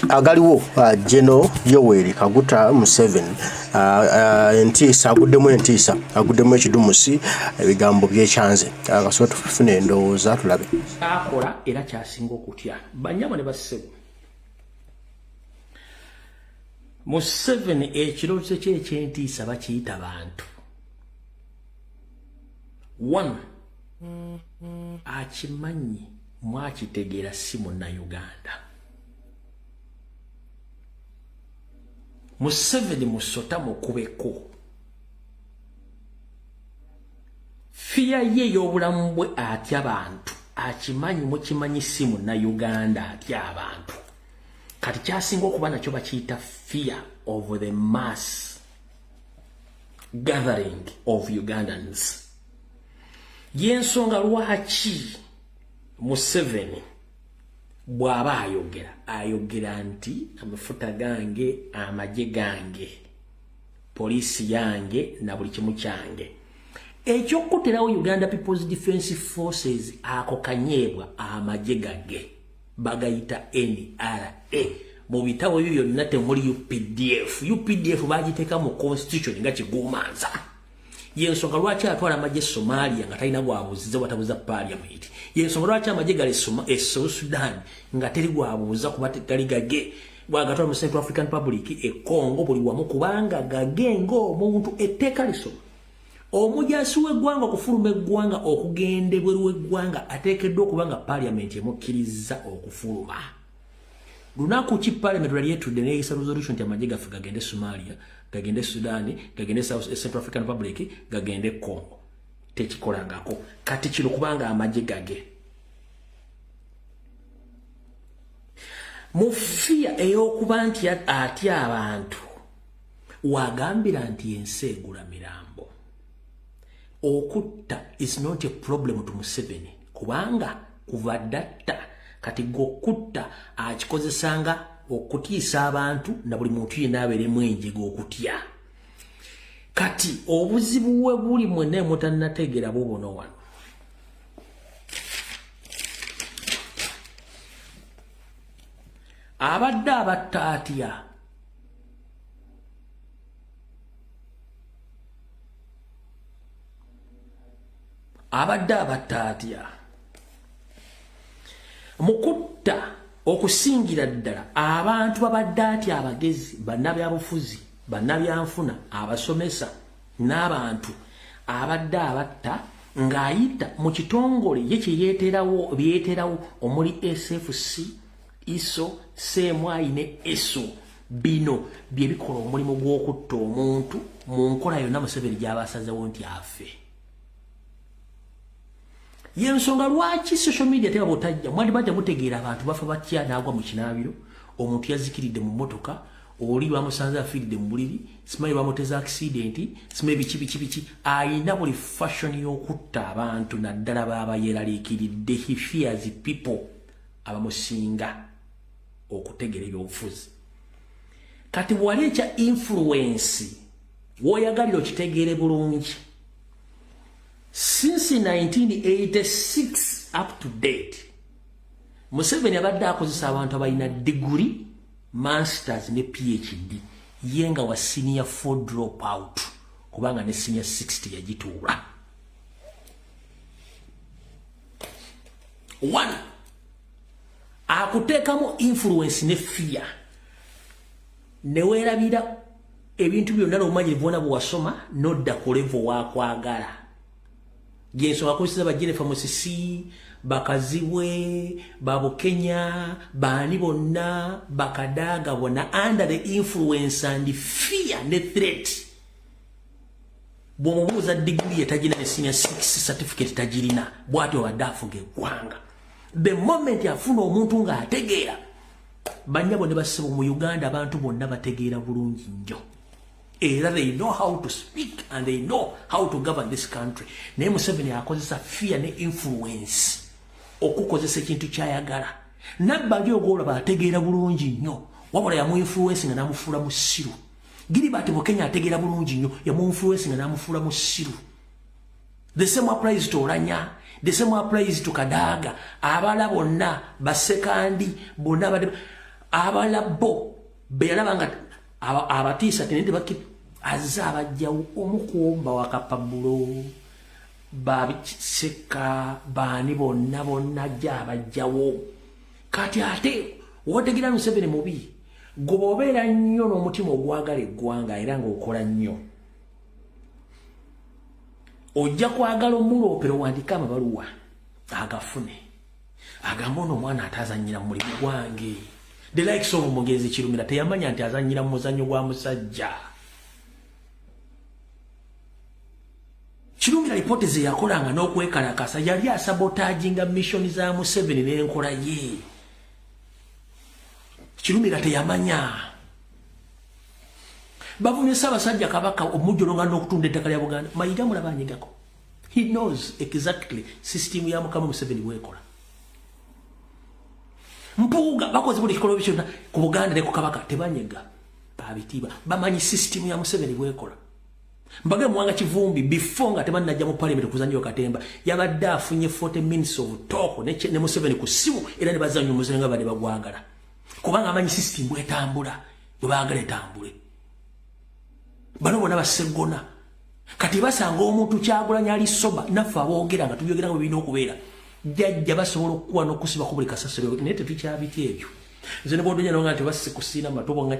agaliwo General Yoweri Kaguta Museveni entiisa aguddemu ekidumusi ebigambo byekyanze akasobola tufune endowooza tulabe akola era kyasinga okutya banyama ne bassebo Museveni ekirooto kye ekyentiisa bakiyita bantu one akimanyi mwakitegeera si Munnayuganda Museveni musota mukubeko fiya ye y'obulamu bwe atya abantu akimanyi mukimanyi si Munnayuganda atya abantu kati kyasinga okuba nakyo bakiyita fear of the mass gathering of Ugandans yensonga lwaki Museveni bw'aba ayogera nti amafuta gange amagye gange polisi yange na buli kimu kyange ekyokuterawo Uganda People's Defence Forces ako kanyeebwa amagye gage bagayita NRA mu bitawo byo byonna temuli UPDF bagiteeka mu constitution nga kigumanza yensonga lwaki atwala amagye Somalia nga talina gwabuuziza watabuza parliament yensonga lwaki amagye gali Sudan nga teri gwabuuza kuba gali gage bwagatwala mu Central African Republic Congo buli wamu kubanga gage ng'omuntu etteeka lisoma omujasi w'eggwanga okufuluma eggwanga okugenda ebweru w'eggwanga ateekeddwa okubanga parliament emukkiriza okufuluma lunaku ki parliament lwali yetudde neeyisa resolution nti amagye gaffe gagende Somalia gagende Sudan gagende Central African Republic gagende Congo tekikolangako kati kino kubanga amagye gage mufia ey'okuba nti atya abantu wagambira nti ensi egula mirambo okutta is not a problem to Museveni kubanga kuva data kati gokutta akikozesanga okutiisa abantu na buli muntu yenna abeeremu enjego okutya kati obuzibu bwe buli mwene mutannategeera bubono wano abadde abatta atya mukutta okusingira ddala abantu babadde atya abagezi bannabyabufuzi bannabyanfuna abasomesa n'abantu abadde abatta ng'ayita mu kitongole ye byeterawo omuli SFC ISO CMI ne ESO bino bye bikola omulimu gw'okutta omuntu mu nkola yonna Museveni gy'abasazewo nti afe yensonga lwaki social media teba botajja mwali bajja mutegeera abantu bafa batya naagwa mu kinaabiro omuntu yazikiridde mu motoka oli bamusanze afiiridde mu buliri simanyi bamuteza accident simanyi biki ayina buli fashion y'okutta abantu naddala baba yeraliikiridde he fears people abamusinga okutegeera ebyobufuzi kati wali ekya influence woyagalira okitegeere bulungi since 1986 up to date Museveni abadde akozesa abantu abalina degree masters ne PhD yenga wa senior 4 drop out kubanga ne senior 60 yagituula one akuteekamu influence ne fear neweerabira ebintu byonna n'obumanyirivu bwonna bwewasoma nodda ku level waakwagala Jenso akozesa ba Jennifer Musisi bakaziwe babukenya bani bonna bakadaga bonna under the influence and fear ne threat bwomubuuza degree etajina ne senior 6 certificate tajirina bwati wadafuge gwanga the moment afuna omuntu nga ategeera banyabo ne basebo mu Uganda abantu bonna bategeera bulungi nnyo era they know how to speak and they know how to govern this country naye Museveni akozesa fear ne influence okukozesa ekintu kyayagala nabali ogolaba ategeera bulungi nnyo wabula yamu influence nga namufuula mu ssiru Gilibert mu Kenya ategeera bulungi nnyo yamu influence nga namufuula mu ssiru the same applies to Oranya the same applies to Kadaga abala bonna basekandi bonna abalabo belabanga abatisa tenende baki azaba jawu omukuomba wakapabulo babiseka bani bonna jaba jawo kati ate wotegira Museveni mubi gobobera nnyo n'omutima ogwagala eggwanga era ng'okola nnyo ojja kwagala omuloopero wandika amabaluwa agafune agamba ono omwana atazannyira mu mulimu gwange the likes of Mugezi Kirumira teyamanya nti azannyira mu muzannyo gwa musajja Kirumira ripoti ze yakolanga n'okwekalakasa yali asabotaginga mission za Museveni n'enkola ye Kirumira teyamanya bavumye Ssaabasajja Kabaka omujjolonga n'okutunda ettaka lya Buganda Mayiga mulabanyigako he knows exactly system ya Mukama Museveni bwekola mpuuga bakoze buli kikolo kyonna ku Buganda ne ku Kabaka tebanyega babitiba bamanyi system ya Museveni bwekola mbaga mwanga Kivumbi before nga tebanajja mu parliament kuzanyo Katemba yabadde afunye 40 minutes of talk ne Museveni ku simu era ne bazanyo muzenga bade bagwagala kubanga amanyi system bwetambula bwagala etambule bano bona basegona kati basanga omuntu kyagulanya ali soba nafa aboogera nga tubyogera ngo bino okubeera jajja basobola okuwa n'okusiba ku buli kasasiro nete tukyabiti ebyo nze ne bodonya nga nti basikusina matobo nga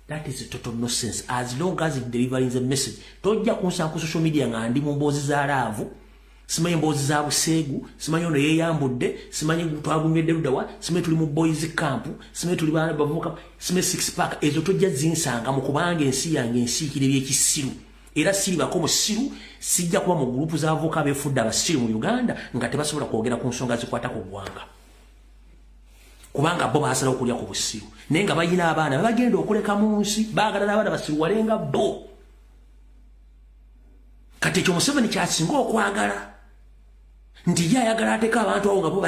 that is a total nonsense as long as it delivers a message tojja kunsanga ku social media nga ndi mu mboozi za laavu simanyi mboozi za buseegu simanyi ono yeeyambudde simanyi twagumyedde ludawa simanyi tuli mu boys camp simanyi tuli bavuka simanyi six pack ezo tojja zinsanga mu kubanga ensi yange ensiikire by'ekisiru era siri bako musiru sijja kuba mu group za avoka befudda abasiru mu Uganda nga tebasobola kwogera ku nsonga zikwata ku ggwanga kubanga bo baasala okulya ku busiru naye nga bayina abaana bagenda okuleka mu nsi baagala n'abaana basiru walenga bo kati ekyo Museveni kyasinga okwagala nti yayagala ateeka abantu awo nga bo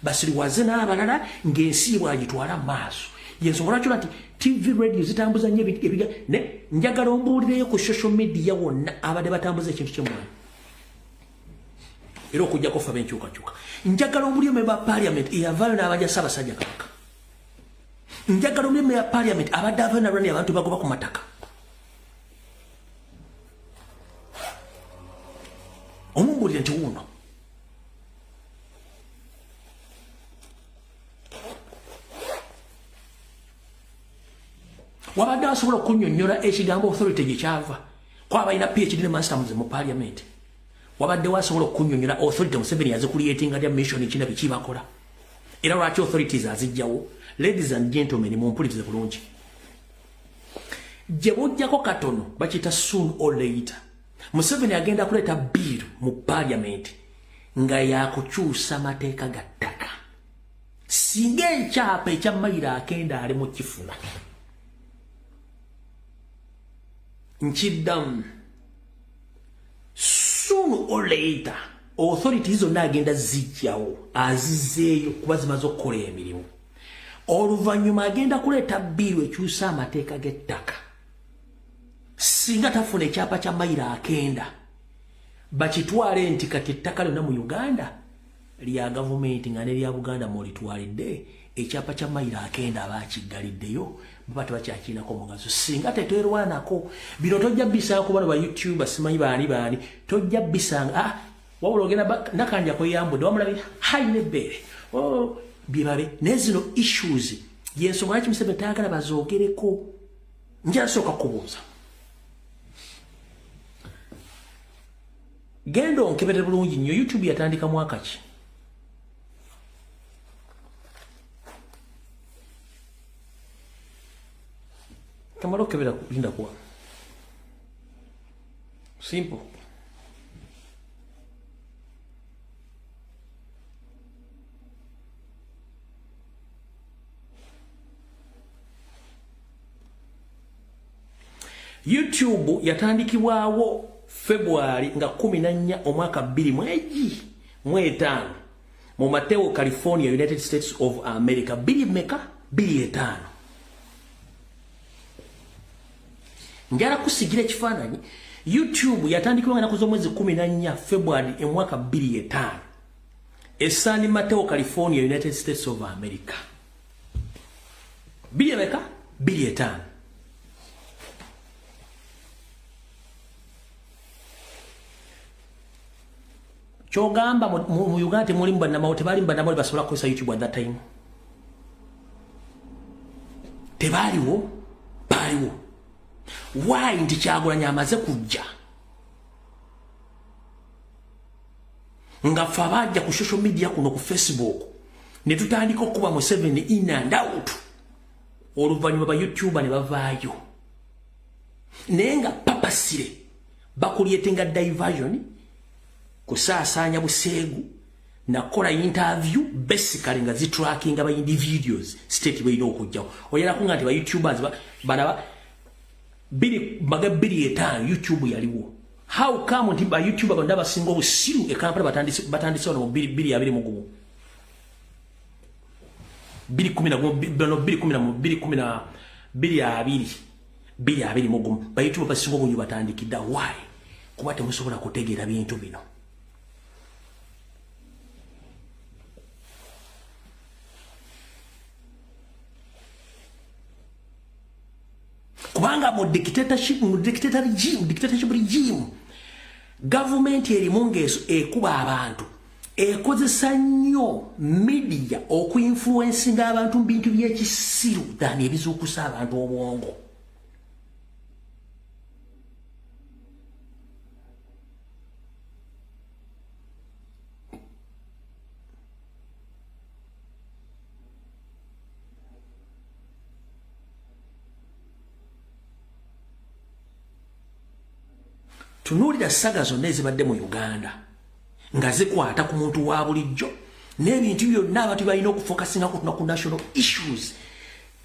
basiruwaze n'abalala ng'ensi bwagitwala maaso yensonga lwaki nti TV radio zitambuza nnyo ebiga ne njagala ombuulireyo ku social media wonna abadde batambuza ekintu ky'emwana era okujjako fa benkyukakyuka njagala omulyo memba parliament eyavaayo n'abajja Ssaabasajja Kabaka njagala omulyo memba parliament abadde avaayo n'abalani abantu bagoba ku mataka omumbuulire nti wuuno wabadde asobola okunnyonnyola ekigambo authority gye kyava kwabalina PhD ne masters mu parliament wabadde wasobola okunnyonnyola authority Museveni yazikuliyetinga lya mission ekina bikibakola era lwaki authorities azijjawo ladies and gentlemen mumpulirize bulungi gye bujjako katono bakita soon or later Museveni agenda kuleeta bill mu parliament nga yakukyusa mateeka ga ttaka singa ekyapa ekya mayiro akenda ali mu kifuna nchidam soon or later authorities zonna agenda zijjawo azizeeyo kuba zimaze okukola emirimu oluvannyuma agenda kuleeta biiru ekyusa amateeka g'ettaka singa tafuna ekyapa kya mayiro akenda bakitwale nti kati ettaka lyonna mu Uganda lya gavumenti nga ne lya Buganda mwolitwalidde ekyapa kya mayiro akenda abakiggaliddeyo baba tebakyakiinako mugaso singa tetwerwanako bino tojja bisanga ku bano ba YouTube simanyi baani tojja bisanga wabula ogenda nakanja kweyambudde wamulabira haine bbeere byebabe naye zino issues yensonga lwaki Museveni tayagala bazoogereko njalasooka kubuuza genda onkebere bulungi nnyo YouTube yatandika mwaka ki kamala okebera kulinda kuwa simple YouTube yatandikibwawo February nga 14 omwaka 2015 mu Mateo, California, United States of America. 2005 njala kusigira ekifaananyi YouTube yatandikibwa nga nakuzo mwezi 14 February omwaka 2005 San Mateo, California, United States of America. Biliemeka? Bilietano. Chogamba mu Uganda mulimba na mauti bali mbana mali basobola kukosa YouTube at that time. Tebaliwo, baliwo. Why ndi Kyagulanyi amaze kujja? Nga fabajja ku social media kuno ku Facebook. Ne tutandika okuba Museveni in and out. Oluvannyuma ba YouTuber ne bavaayo. Nenga papasire bakulyetenga diversion kusaasaanya buseegu nakola interview basically nga zitracking aba individuals state bayina okujjawo oyera kunga nti ba YouTubers banaba bili etano YouTube yaliwo. How come nti ba YouTuber bandaba singo busiru ekampala batandise ono bili abiri mugumu 2010 mugumu ba YouTuber basingo bunyu batandikidda why kuba temusobola kutegeera bintu bino. Kubanga mu dictatorship regime government erimu ngeso ekuba abantu ekozesa nnyo media okuinfluencinga abantu mu bintu by'ekisiru than ebizuukusa abantu obwongo. Tunuulira saga zonna ezibadde mu Uganda nga zikwata ku muntu wa bulijjo n'ebintu byonna abantu balina okufokasinga ku national issues.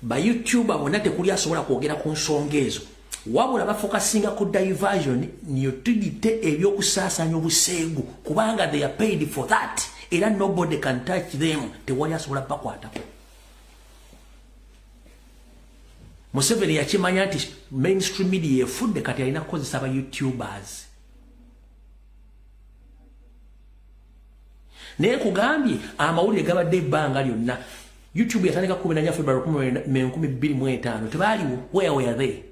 Ba YouTuber bonna tekuli asobola kwogera ku nsonga ezo wabula bafokasinga ku diversion niyotudite ebyokusaasaanya obuseegu kubanga they are paid for that era nobody can touch them tewali asobola bakwatako. Museveni yakimanya nti mainstream media efudde kati alina kukozesa aba YouTubers. Naye kugambye amawulire gabadde ebbanga lyonna YouTube yatandika 14 February 2025 tebaliwo. Where were they?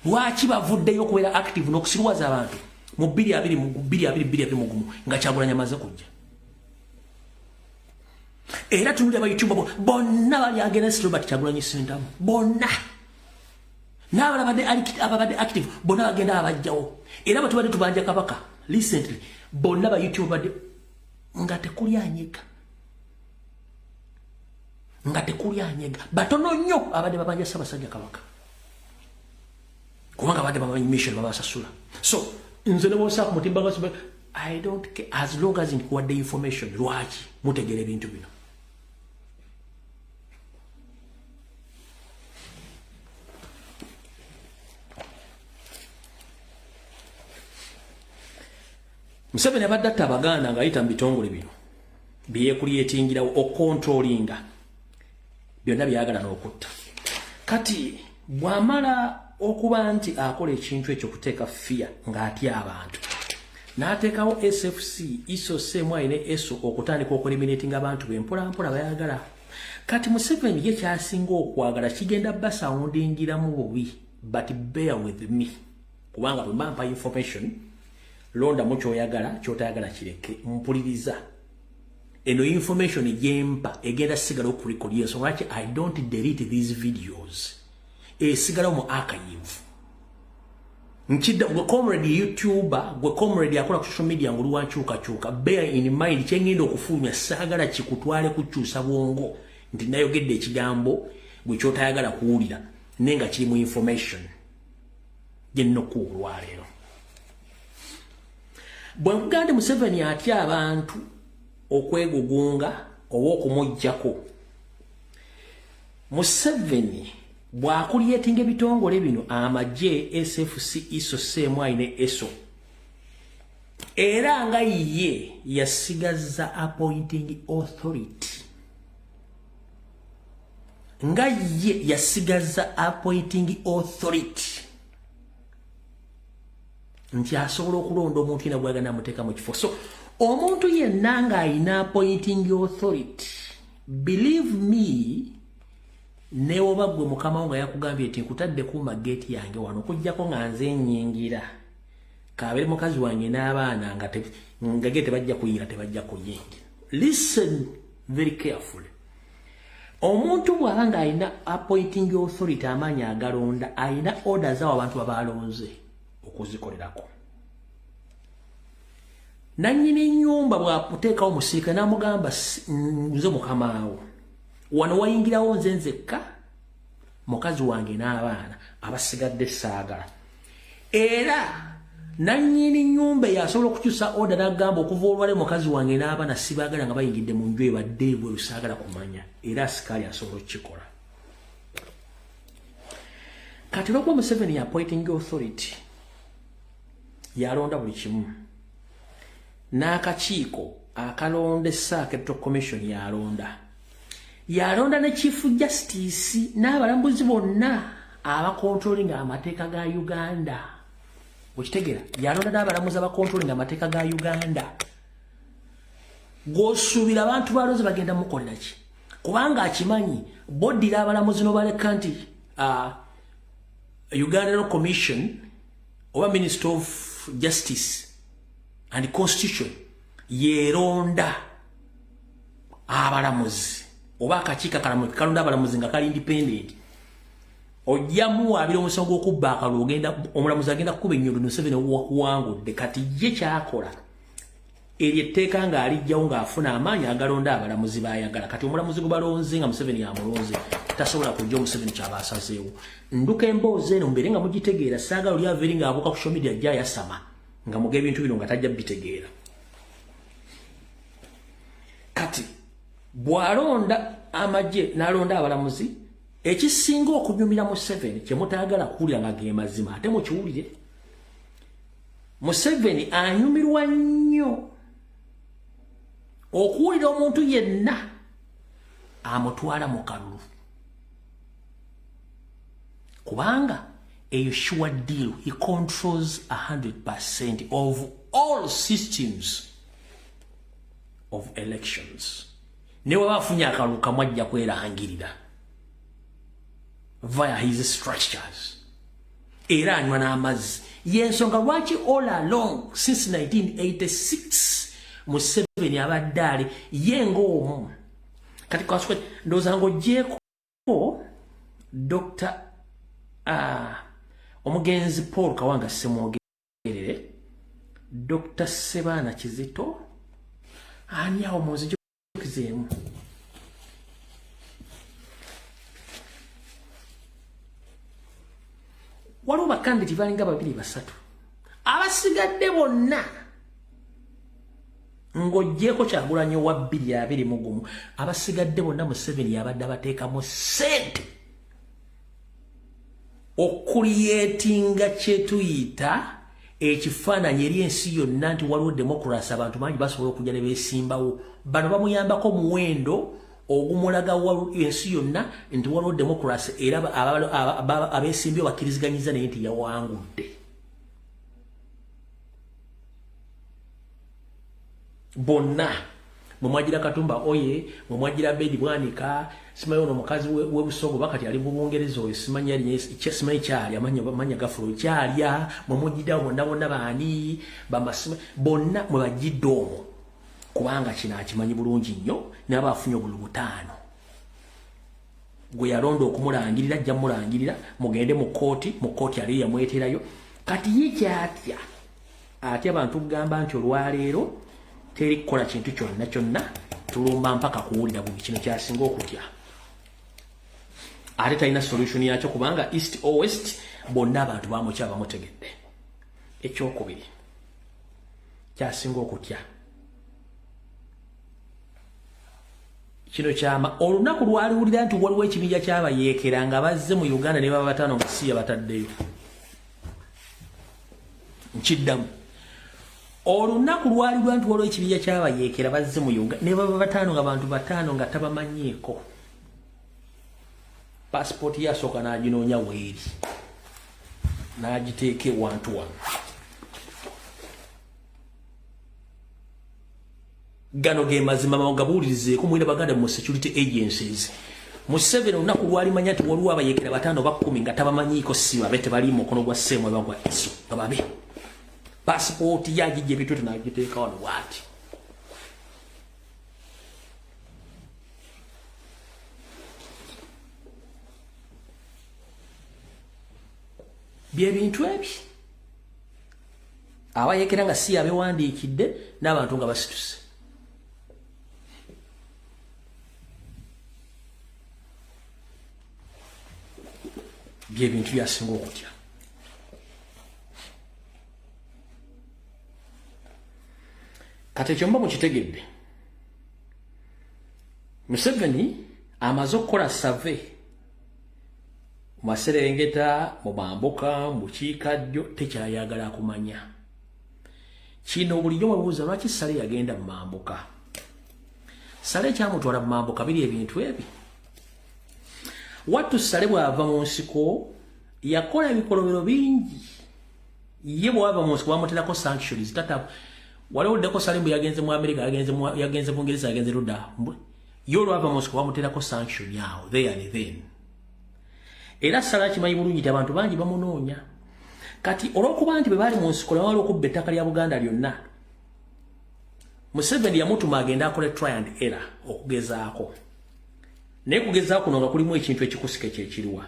Lwaki bavuddeyo okubeera active n'okusirwaza abantu mu 2020 mugumu nga Kyagulanyi amaze kujja? Era tunulira ba YouTuber bonna bali against Robert Kyagulanyi Ssentamu bonna n'ababadde active bonna bagenda abajjawo era batubadde tubanja kabaka recently bonna ba YouTuber badde nga tekuli anyega batono nnyo abadde babanja Ssaabasajja Kabaka kubanga badde bamanyi mission babasasula. So nze ne bwosa ku mutimba gwa I don't care as long as nkuwadde information. Lwaki mutegere ebintu bino? Museveni abadde atta Abaganda ng'ayita mu bitongole bino byekulyetingirawo okontrolinga byonna byagala n'okutta. Kati bw'amala okuba nti akola ekintu ekyo kuteeka fear ng'atya abantu n'ateekawo SFC iso semwayi ne eso okutandika okueliminatinga abantu be mpola mpola bayagala. Kati Museveni ye kyasinga okwagala kigenda basawundingiramu bubi but bear with me kubanga bwe mpa information londa mu kyoyagala kyotayagala kireke mpuliriza. Eno information egyempa egenda sigala okurecordia so lwaki I don't delete these videos sigala mu archive. Nchida gwe comrade YouTuber gwe comrade akola ku social media ngulu wanchuka bear in mind kyengenda okufulumya sagala kikutwale kukyusa bwongo nti nayogedde ekigambo gwe kyotayagala kuwulira nenga kiri mu information jenno kuulwa leero. Bwe nkugande Museveni atya abantu okwegugunga oba okumujjako. Museveni bw'akulyetinga ebitongole bino amagye SFC iso semwayi ne eso era nga ye yasigaza appointing authority nti asobola okulonda omuntu yena gwagana amuteeka mu kifo. So omuntu yenna ng'ayina appointing authority believe me newo bagwe mukama nga yakugambye eti nkutadde kuma gate yange wano kujjako nga nze nyingira kabere mukazi wange n'abaana nga gate bajja kuyingira tebajja kuyingira. Listen very carefully. Omuntu bw'abanga ayina appointing authority amaanyi agalonda ayina orders awo abantu abalonze okuzikolerako. Nannyini nnyumba bw'akuteekawo musirikale n'amugamba nze mukamaawo wano wayingirawo nze nzekka mukazi wange n'abaana abasigadde saagala. Era nannyini nnyumba yasobola okukyusa order n'agamba okuva olwale mukazi wange n'abaana sibaagala nga bayingidde mu nju ebadde ebweru saagala kumanya. Era asikaali asobola okukikola. Kati olwokuba Museveni appointing authority yalonda buli kimu. N'akakiiko akalonda Essaaka Electoral Commission yalonda ne Chief Justice n'abalambuzi bonna abakontrolinga amateeka ga Uganda. Okitegera yalonda n'abalamuzi abakontrolinga amateeka ga Uganda. Gwosuubira abantu balonze bagenda mukolera ki? Kubanga akimanyi boddira abalamuzi n'obaleka nti Uganda Electoral Commission oba Minister of Justice and Constitution yeronda abalamuzi oba akakiiko kalonda abalamuzi nga kali independent. Ojjamu abira omusango gw'okubba akalulu ogenda omulamuzi agenda kukuba ennyondo Museveni wakuwangudde. Kati ye kyakola eryo etteeka ng'alijjawo ng'afuna amaanyi agalonda abalamuzi bayagala. Kati omulamuzi gwe balonze nga Museveni yamulonze tasobola kujja Museveni kyaba asazeewo. Nduka emboozi eno mbeere nga mugitegeera saagala oli aveeri ng'abuuka ku social media ajja yasama nga muga ebintu bino nga tajja bitegeera. Kati bw'alonda amagye n'alonda abalamuzi ekisinga okunyumira Museveni kye mutaagala kuwulira nga ge mazima ate mukiwulire. Museveni anyumirwa nnyo okuwulira omuntu yenna amutwala mu kalulu kubanga a sure deal. He controls 100% of all systems of elections. Newe bafunye akalulu kamwe ajja kwerangirira via his structures. Era anywa n'amazzi. Yensonga lwaki all along since 1986 Museveni abadde ali ye ng'omu. Kati kwasukwe ndowooza ng'oggyeko Dr. Omugenzi Paul Kawanga Ssemwogerere, Dr. Sebaana Kizito, ani awo munzijukizeemu. Waliwo bakandidati balinga 2-3 abasigadde bonna ng'oggyeko Kyagulanyi wa 2021 abasigadde bonna Museveni yabadde abateekamu ssente okuliyetinga kye tuyita ekifaananyi eri ensi yonna nti waliwo demokrasi abantu bangi basobola okujja ne beesimbawo. Bano bamuyambako muwendo ogumulaga ensi yonna nti waliwo demokrasi era abeesimbyewo bakkiriziganyiza naye nti yawangudde. Bonna mwamwagira Katumba oye, mwamwagira Bedi Bwanika, simanyi ono mukazi w'Ebusongo bakati ali mu Bungereza oyo simanyi kyali amanya gafulo kyalya mwamujjidde bonna baani bamasima bonna mwe bajjidde omwo kubanga kino akimanyi bulungi nnyo n'aba afunye obululu 5 gwe yalonda okumulangirira ajja mulangirira mugende mu kooti ali yamweterayo. Kati ye kyatya ate abantu kugamba nti olwaleero teri kukola kintu kyonna tulumba mpaka kuwulira buli kino kyasinga okutya. Ate talina solution yakyo kubanga east or west bonna abantu bamukya bamutegedde. Ekyokubiri kyasinga okutya kino kyama olunaku lwaliwulira nti waliwo ekibinja ky'abayeekera nga bazze mu Uganda ne baba 5 nga si yabataddeyo. Nkiddamu olunaku lwaliwulira nti waliwo ekibinja ky'abayeekera bazze mu Uganda ne baba 5 nga bantu 5 nga tabamanyiiko. Passport yasooka n'aginoonya weeri n'agiteeka ewantu wano. Gano ge mazima gabuulirizeeko mwine baganda mu security agencies Museveni olunaku lwali manya nti waliwo abayekera 5 oba 10 nga tabamanyiiko siba bete bali mu mukono gwa Sseemu ebagwa iso nga babe passport yagijje bitu tunagiteeka wano bwati bye bintu ebi abayekera nga si abewandiikidde n'abantu nga basituse bye bintu byasinga okutya kati ekyo mba mukitegedde Museveni amaze okukola SURVE mu Maserengeta mu Mambuka mu Bukiikaddyo tekyayagala kumanya kino bulijjo mubuuza lwaki Sale yagenda mu Mambuka Sale kyamutwala mu Mambuka biri ebintu ebi Watu Sale bw'ava mu nsiko yakola ebikolobero bingi ye bw'ava mu nsiko bamuterako sanctions tata waliwo ddeko Sale mbu yagenze mu America yagenze mu Bungereza yagenze ludda yo lw'ava mu nsiko bamuterako sanction yawo there and then era Sale akimanyi bulungi nti abantu bangi bamunoonya kati olw'okuba nti bwe bali mu nsiko lwali okubba ettaka lya Buganda lyonna Museveni yamutuma agenda akole try and error okugezaako naye kugezaako kuno nga kulimu ekintu ekikusika kyekiriwa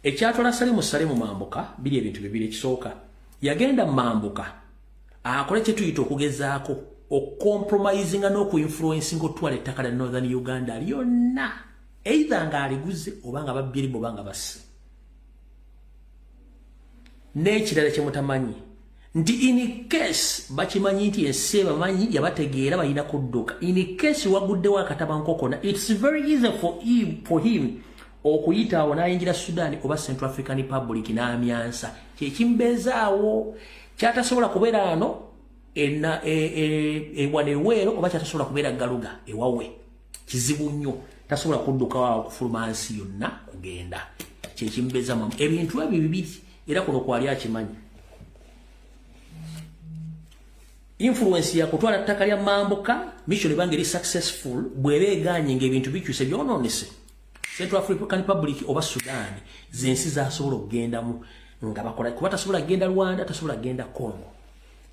ekyatwala Sale mu Mambuka biri ebintu bibiri ekisooka yagenda mu Mambuka akole kye tuyita okugezaako okucompromisinga n'okuinfluencinga otwala ettaka lya Northern Uganda lyonna either nga aliguze oba nga babbye libo oba nga basse n'ekirala kye mutamanyi nti in case bakimanyi nti ensi ebamanyi yabategeera balina kudduka in case waguddewo akatabankokona it's very easy for him okuyita awo n'ayingira Sudan oba Central African Republic n'amyansa kyekimbeezaawo kyatasobola kubeera ano ewaneweero oba kyatasobola kubeera Galuga ewawe kizibu nnyo tasobola kudduka wawo okufuluma nsi yonna kugenda kyekimbeeza mamu ebintu ebyo bibiri era kuno kwali akimanyi influence ya kutwala ttaka lya Mambuka mission ebange eri successful bw'ebeeganye ng'ebintu bikyuse byonoonese Central African Republic oba Sudan zensi zasobola okugendamu nga bakola kuba tasobola kugenda Rwanda tasobola kugenda Congo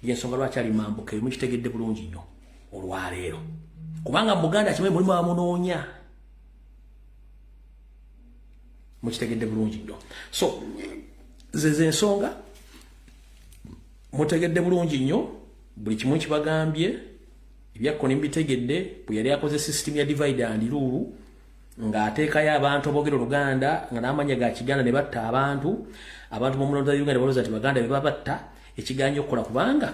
yensonga lwaki ali Mambuka ebimu kitegedde bulungi nnyo olwaleero kubanga mu Buganda kimanyi mulimu abamunoonya mukitegedde bulungi nnyo so zensonga mutegedde bulungi nnyo buli kimu kibagambye ebyakko nimbitegedde bwe yali akoze system ya divide and rule ng'ateekayo abantu aboogera Oluganda nga n'amanya ga Kiganda ne batta abantu mu mulondo Uganda balooza nti Baganda be babatta ekiganyo okukola kubanga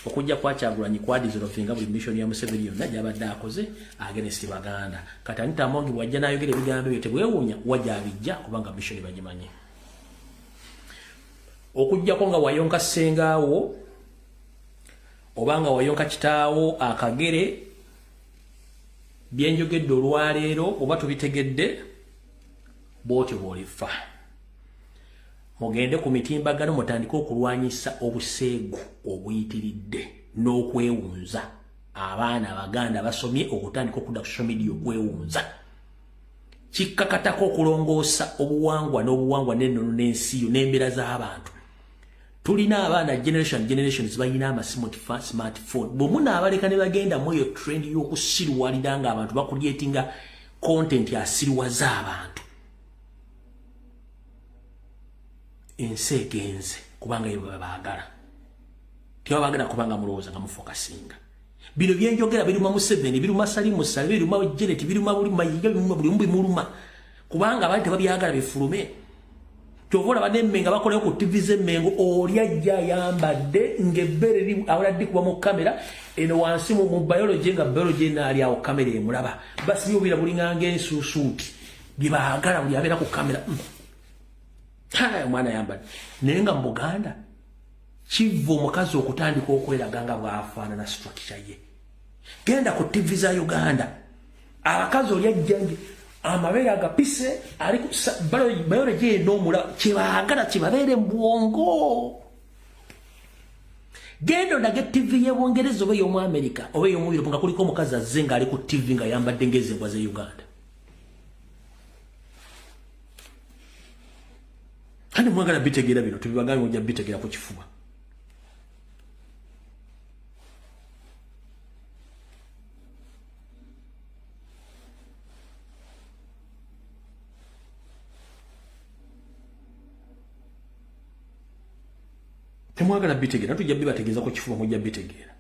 okujja kwa Kyagulanyi kwa dissolvinga buli mission ya Museveni yonna gy'abadde akoze against Baganda kati Anita Amongi bw'ajja n'ayogera ebigambo ebyo tebwewuunya wajja abijja kubanga mission bagimanyi okujjako nga wayonka ssengaawo obanga wayonka kitaawo akagere byenjogedde olwaleero oba tubitegedde bwotyo bw'olifa mugende ku mitimbagano mutandike okulwanyisa obuseegu obuyitiridde n'okwewunza abaana Abaganda basomye okutandika okudda ku social media okwewunza kikkakatako okulongoosa obuwangwa n'obuwangwa n'ennono n'ensiyo n'embeera z'abantu tulina abaana generations balina smartphone bwe munaabaleka ne bagenda mu eyo trend y'okusiriwalira nga abantu bakulyetinga content asiriwaza abantu ensi egenze kubanga ebyo babaagala tebabaagala kubanga mulowooza nga mufokasinga bino byenjogera biruma Museveni biruma Salimu Sale biruma Janet biruma buli mayiga buli muluma kubanga abantu tebabyagala bifulume tovola banemmenga bakoleyo ku TV z'emmengo oli ajja ayambadde ng'ebbere abaladdi kuba mu kamera eno wansi mu biology nga biology naali awo kamera emulaba basi byobira bulinganga ensuusuuti bye baagala buli abeera ku kamera omwana ayambadde naye nga mu Buganda kiva omukazi okutandika okweraga nga bw'afaanana structure ye genda ku TV za Uganda abakazi oli ajjange amabere agapise ali ku biology n'omula kibaagala kibabeere mu bwongo genda ondage TV y'Obwongereza oba ey'omu America oba ey'omu Europe nga kuliko omukazi azze nga ali ku TV nga yambadde ng'ezembwa z'e Uganda Kandi mwagala bitegeera bino tubibagambe mujja bitegeera ku kifuba. Temwagala bitegeera tujja bibategeeza ku kifuba mujja bitegeera.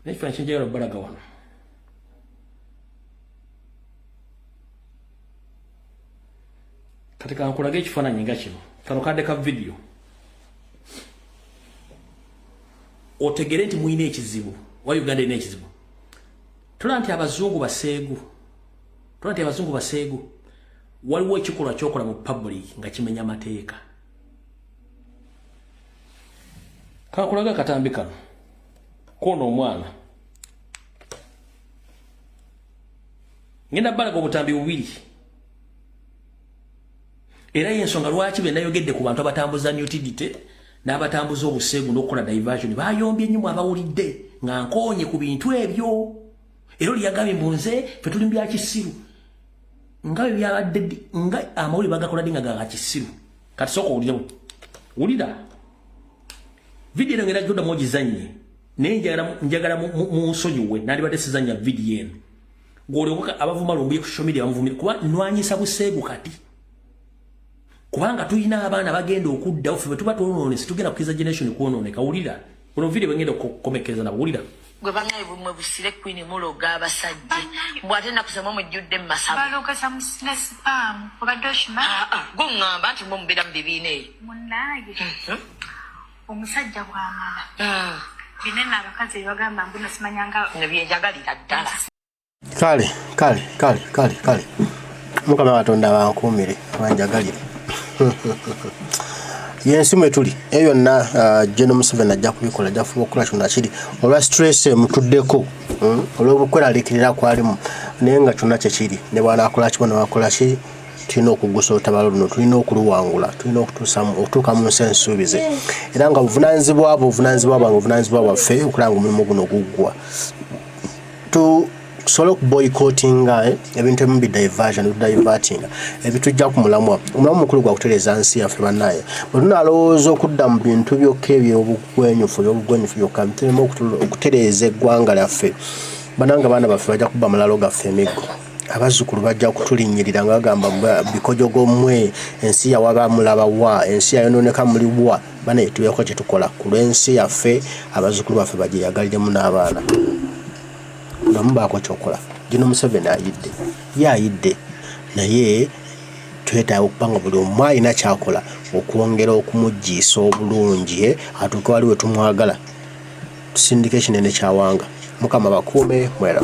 Nekifaananyi kye njagala obbalaga wano. Kati kankulage ekifaananyi nga kino. Kano kadde ka video. Otegere nti muyina ekizibu. Wa Uganda ina ekizibu. Tulaba nti abazungu baseegu. Waliwo ekikolwa kyokola mu public nga kimenya amateeka. Kankulaga katambi kano. Kono omwana ngenda balaga obutambi bubiri era yensonga lwaki be nayogedde ku bantu abatambuza nutidite n'abatambuza obuseegu n'okukola diversion bayombye nnyo abawulidde nga nkonye ku bintu ebyo era liyagambye mbunze fe tuli mbya kisiru nga byabadde nga amawuli bagakola dinga ga kisiru kati soko ulira video ngenda joda mojizanye njagala mu nsonyiwe nali badesizanya video eno ng'olyoka abavuma lumbuye ku social media bamuvumira kuba nwanyisa buseegu kati kubanga tuyina abaana bagenda okudda ofe tuba twonoonese tugenda kukiza generation kwonooneka wulira buno video bwengenda okukomekeza nabo wulira gwe bangaye bumwe busire kwini muloga abasajje mbwate nakusema mujjudde mu masabo baloga za musina spam obadde oshima go ngamba nti mumbera mu bibiina eyo munnaye omusajja bw'amala binene abakazi bagamba mbuno simanyanga nebyenjagalira ddala. Kale. Mukama Katonda bankuumire banjagalire. Yensi mwe tuli eyo yonna General Museveni ajja kubikola ajja kufuba okukola kyonna kiri olwa stress emutuddeko olw'obukweralikirira kwalimu naye nga kyonna kye kiri ne bw'anaakola ki bw'anaakola ki tulina okugusa otabalo luno tulina okuluwangula tulina okutuuka mu nsi ensuubize era nga obuvunaanyizibwa bwaffe okulanga omulimu guno guggwa tusobole okuboycottinga ebintu ebimu divertinga ebitujja ku mulamwa mukulu gwa kutereeza nsi yaffe bannaye bwe tunalowooza okudda mu bintu byokka ebyobugwenyufu byokka tulina okutereeza eggwanga lyaffe bananga baana baffe bajja kubba malalo gaffe emiggo abazzukulu bajja kutulinnyirira nga bagamba bikojogommwe ensi yawaba mulaba wa ensi yayonooneka muli wa banaye tubeeko kye tukola ku lw'ensi yaffe abazzukulu baffe bagyeyagaliremu n'abaana namubaako kyokola General Museveni ayidde naye twetaaga okuba nga buli omu alina kyakola okwongera okumuggiisa obulungi atuuke wali we tumwagala tusindika ekinene kyawanga Mukama bakuume mwera